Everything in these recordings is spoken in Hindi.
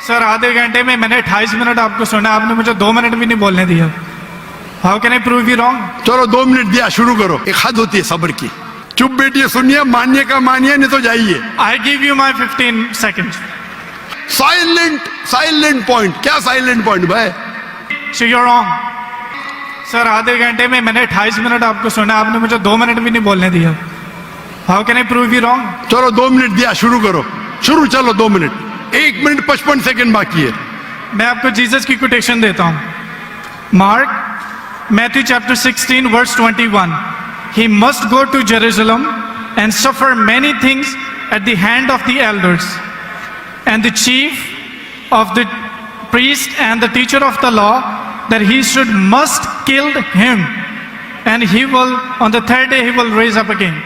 सर आधे घंटे में मैंने 28 मिनट आपको सुना, आपने मुझे 2 मिनट भी नहीं बोलने दिया। How can I prove you wrong? चलो 2 मिनट दिया, शुरू करो। एक हद होती है सब्र की। चुप बैठिए, सुनिए, मानिए का मानिए, नहीं तो जाइए। I give you my 15 second. Silent point. क्या साइलेंट पॉइंट भाई? So you are wrong. Sir आधे घंटे में मैंने 28 मिनट आपको सुना, आपने मुझे 2 मिनट भी नहीं बोलने दिया। How can I prove you wrong? चलो 2 मिनट दिया, शुरू करो। शुरू, चलो 2 मिनट। 1 मिनट 55 सेकेंड बाकी है। मैं आपको जीसस की कोटेशन देता हूं। Mark Matthew chapter 16 verse 21। He must go to Jerusalem and suffer many things at the hand of the elders and the chief of the priest and the teacher of the law, that he must kill him, and he will on the 3rd day he will raise up again.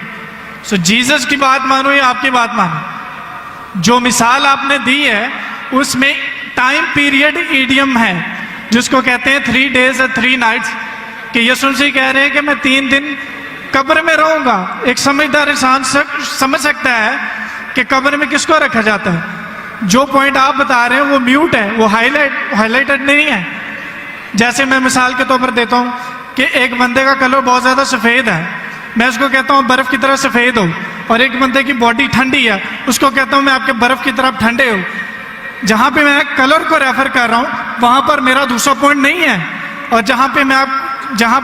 So Jesus की बात मानो या आपकी बात मानो? जो मिसाल आपने दी है उसमें टाइम पीरियड ईडियम है, जिसको कहते हैं 3 days और 3 nights। कि यीशु मसीह कह रहे हैं कि मैं 3 दिन कब्र में रहूंगा। एक समझदार इंसान समझ सकता है कि कब्र में किसको रखा जाता है। जो पॉइंट आप बता रहे हैं वो म्यूट है, वो हाईलाइटेड नहीं है। जैसे मैं मिसाल के तौर पर देता हूँ कि एक बंदे का कलर बहुत ज़्यादा सफ़ेद है, मैं उसको कहता हूँ बर्फ़ की तरह सफ़ेद हो, और एक बंदे की बॉडी ठंडी है, उसको कहता हूँ मैं आपके बर्फ़ की तरफ ठंडे हो। जहाँ पे मैं कलर को रेफर कर रहा हूँ वहाँ पर मेरा दूसरा पॉइंट नहीं है, और जहाँ पे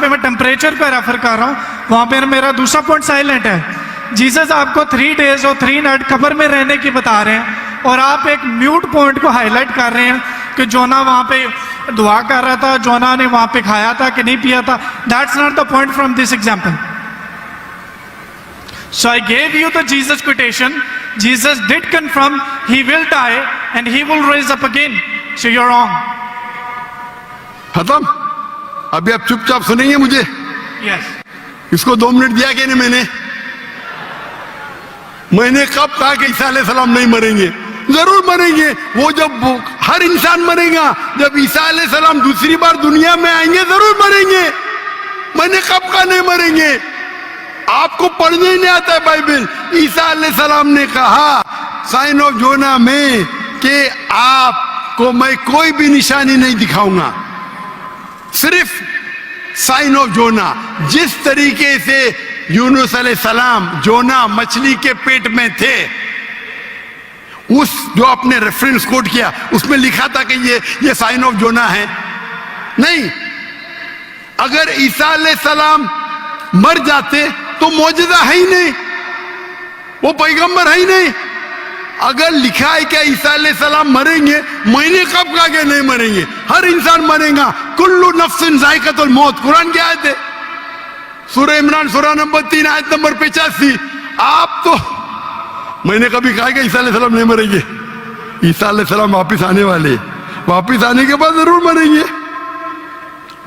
मैं टेम्परेचर को रेफर कर रहा हूँ वहाँ पे मेरा दूसरा पॉइंट साइलेंट है। जीसस आपको 3 days और 3 nights कब्र में रहने की बता रहे हैं, और आप एक म्यूट पॉइंट को हाईलाइट कर रहे हैं कि जोना वहाँ पे दुआ कर रहा था, जोना ने वहाँ पे खाया था कि नहीं पिया था। That's not the point from this example. So I gave you the Jesus quotation. Jesus did confirm he will die and he will raise up again. So you're wrong. खत्म? अभी आप चुपचाप सुनेंगे मुझे? Yes. इसको 2 मिनट दिया कि नहीं? मैंने कब कहा कि ईसा अलैहिस्सलाम नहीं मरेंगे? जरूर मरेंगे। वो जब हर इंसान मरेगा, जब ईसा अलैहिस्सलाम दूसरी बार दुनिया में आएंगे जरूर मरेंगे। मैंने कब कहा नहीं मरेंगे? आपको पढ़ने नहीं आता है बाइबल। ईसा अलैहिस्सलाम ने कहा साइन ऑफ जोना में कि आपको मैं कोई भी निशानी नहीं दिखाऊंगा, सिर्फ साइन ऑफ जोना। जिस तरीके से यूनुस अलैहिस्सलाम जोना मछली के पेट में थे, उस जो आपने रेफरेंस कोट किया उसमें लिखा था कि ये साइन ऑफ जोना है? नहीं। अगर ईसा अलैहिस्सलाम मर जाते तो मौजूदा है ही नहीं, वो पैगंबर है ही नहीं। अगर लिखा है कि ईसा अलैहिस्सलाम मरेंगे, मैंने कब कहा कि नहीं मरेंगे? हर इंसान मरेगा। कुल्लु नफ्सिन जायकातुल मौत, कुरान की आयत है, सूरह इमरान सूरह नंबर 3 आयत नंबर 85। आप तो, मैंने कभी कहा कि ईसा अलैहिस्सलाम नहीं मरेंगे? ईसा अलैहिस्सलाम वापिस आने वाले, वापिस आने के बाद जरूर मरेंगे।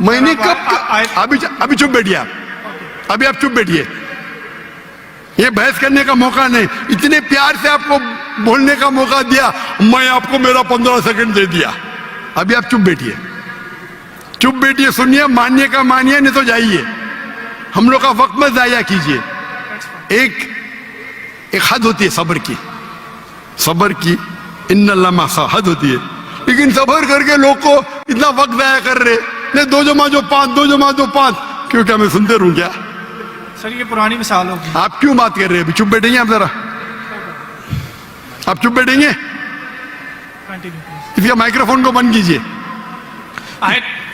मैंने कब? अभी चुप बैठिए आप, अभी आप चुप बैठिए। ये बहस करने का मौका नहीं, इतने प्यार से आपको बोलने का मौका दिया, मैं आपको मेरा 15 सेकंड दे दिया। अभी आप चुप बैठिए, चुप बैठिए, सुनिए, मानिए का मानिए, नहीं तो जाइए। हम लोग का वक्त मत जाया कीजिए। एक हद होती है सब्र की, सब्र की इन्नल्लाह मासा हद होती है। लेकिन सब्र करके लोग को इतना वक्त जाया कर रहे, नहीं 2 जमा 2 5, 2 जमा 2 5, क्यों? क्या मैं सुनते रहूं क्या? सर ये पुरानी मिसाल होगी। आप क्यों बात कर रहे हैं? अभी चुप बैठेंगे आप जरा, आप चुप बैठेंगे? इसका माइक्रोफोन को बंद कीजिए,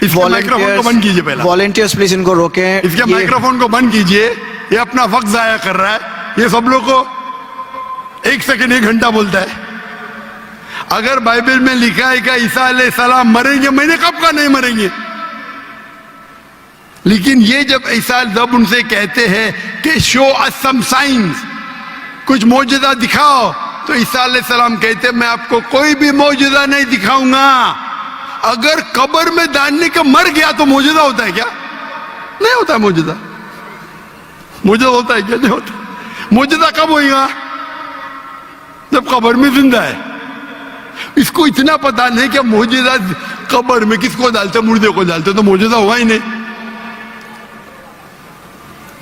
इसके माइक्रोफोन को बंद कीजिए पहले। वॉलंटियर्स प्लीज इनको रोकें। इसके माइक्रोफोन को बंद कीजिए, ये अपना वक्त जाया कर रहा है। ये सब लोग को 1 सेकंड 1 घंटा बोलता है। अगर बाइबल में लिखा है कि ईसा अलैहिस्सलाम मरेंगे, मैंने कब कहा नहीं मरेंगे? लेकिन ये जब उनसे कहते हैं कि शो अस सम साइंस, कुछ मौजूदा दिखाओ, तो ईसा अलैहिस्सलाम कहते मैं आपको कोई भी मौजूदा नहीं दिखाऊंगा। अगर कब्र में डालने का मर गया तो मौजूदा होता है क्या? नहीं होता है मौजूदा। मौजूदा होता है क्या? नहीं होता। मौजूदा कब होगा? जब कब्र में जिंदा है। इसको इतना पता नहीं कि मौजूदा कब्र में किसको डालते, मुर्दे को डालते, तो मौजूदा हुआ ही नहीं।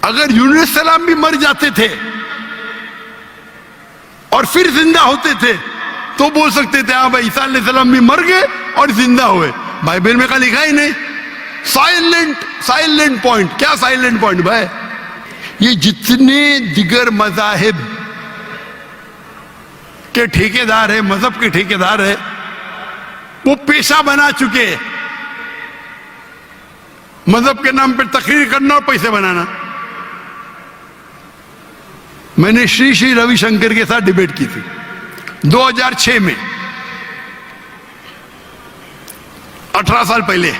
अगर यूनुस सलाम भी मर जाते थे और फिर जिंदा होते थे तो बोल सकते थे हाँ भाई ईसा अलैहिस्सलाम भी मर गए और जिंदा हुए। बाइबल में का लिखा ही नहीं। Silent point. क्या साइलेंट पॉइंट भाई? ये जितने दिगर मजाहिब के ठेकेदार है, मजहब के ठेकेदार है, वो पेशा बना चुके हैं मजहब के नाम पर तकरीर करना और पैसे बनाना। मैंने श्री रविशंकर के साथ डिबेट की थी 2006 में, 18 साल पहले।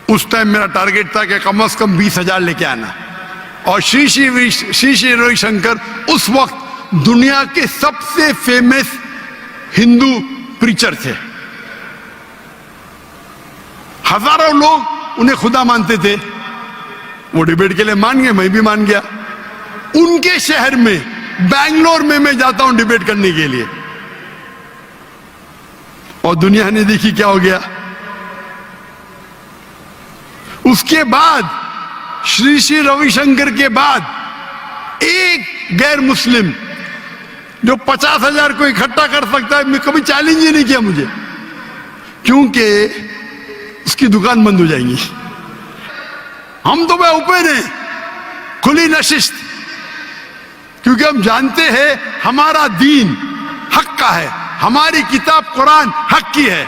उस टाइम मेरा टारगेट था कि कम से कम 20,000 लेके आना। और श्री रविशंकर उस वक्त दुनिया के सबसे फेमस हिंदू प्रीचर थे। हजारों लोग उन्हें खुदा मानते थे। वो डिबेट के लिए मान गए, मैं भी मान गया। उनके शहर में, बैंगलोर में मैं जाता हूं डिबेट करने के लिए, और दुनिया ने देखी क्या हो गया। उसके बाद श्री रविशंकर के बाद एक गैर मुस्लिम जो 50,000 को इकट्ठा कर सकता है, मैं कभी चैलेंज ही नहीं किया मुझे, क्योंकि उसकी दुकान बंद हो जाएंगी। हम तो भाई ओपन है, खुली नशिस्त, क्योंकि हम जानते हैं हमारा दीन हक का है, हमारी किताब कुरान हक की है।